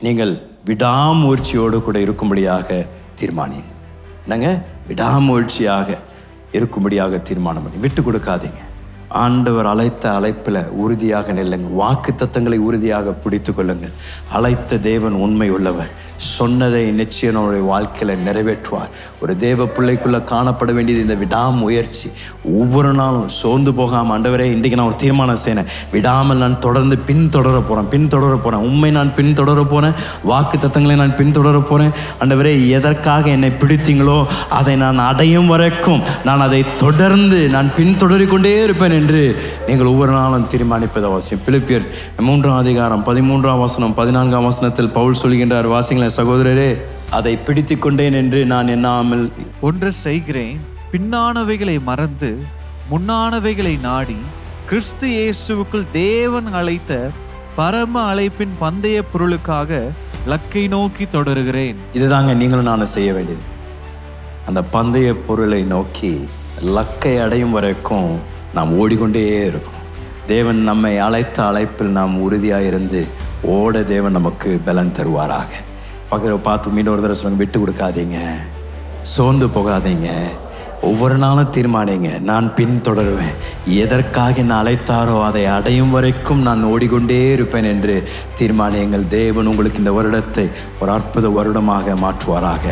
நீங்கள் விடாமுயற்சியோடு கூட இருக்கும்படியாக தீர்மானிங்க. என்னங்க? விடாமுயற்சியாக இருக்கும்படியாக தீர்மானம் பண்ணி விட்டு கொடுக்காதீங்க. ஆண்டவர் அழைத்த அழைப்பில் உறுதியாக நில்லுங்க. வாக்கு தத்தங்களை உறுதியாக பிடித்து கொள்ளுங்கள். அழைத்த தேவன் உண்மை உள்ளவர். சொன்னதை நிச்சயம் நம்முடைய வாழ்க்கையில் நிறைவேற்றுவார். ஒரு தேவ பிள்ளைக்குள்ளே காணப்பட வேண்டியது இந்த விடாமுயற்சி. ஒவ்வொரு நாளும் சோர்ந்து போகாமல், ஆண்டவரே இன்றைக்கி நான் ஒரு தீர்மானம் செய்யணும், விடாமல் நான் தொடர்ந்து பின்தொடர போகிறேன், உண்மை நான் பின்தொடர போகிறேன், வாக்கு தத்தங்களை நான் பின்தொடர போகிறேன். ஆண்டவரே எதற்காக என்னை பிடித்தீங்களோ அதை நான் அடையும் வரைக்கும் நான் அதை தொடர்ந்து நான் பின்தொடரிக்கொண்டே இருப்பேன் என்று நீங்கள் ஒவ்வொரு நாளும் தீர்மானிப்பது அவசியம். பிலிப்பியர் 3:13 14 பவுல் சொல்கின்றார், வாசிங்களேன் சகோதரரே. அதை பிடித்து கொண்டேன் என்று நான் எண்ணாமல் ஒன்று செய்கிறேன், பின்னானவைகளை மறந்து முன்னானவைகளை நாடி கிறிஸ்து இயேசுவுக்குள் தேவன் அழைத்த பரம அழைப்பின் பந்தய பொருளுக்காக லக்கை நோக்கி தொடருகிறேன். இதுதாங்க நீங்களும் நானும் செய்ய வேண்டியது. அந்த பந்தய பொருளை நோக்கி லக்கை அடையும் வரைக்கும் நாம் ஓடிக்கொண்டே இருக்கணும். தேவன் நம்மை அழைத்த அழைப்பில் நாம் உறுதியாக இருந்து ஓட தேவன் நமக்கு பலன் தருவாராக. பக்கத்தில் பார்த்து மீண்டும் ஒரு தடவை சொல்லுங்க, விட்டு கொடுக்காதீங்க, சோர்ந்து போகாதீங்க. ஒவ்வொரு நாளும் தீர்மானிங்க, நான் பின்தொடருவேன், எதற்காக என்ன அழைத்தாரோ அதை அடையும் வரைக்கும் நான் ஓடிக்கொண்டே இருப்பேன் என்று தீர்மானியுங்கள். தேவன் உங்களுக்கு இந்த வருடத்தை ஒரு அற்புத வருடமாக மாற்றுவாராக.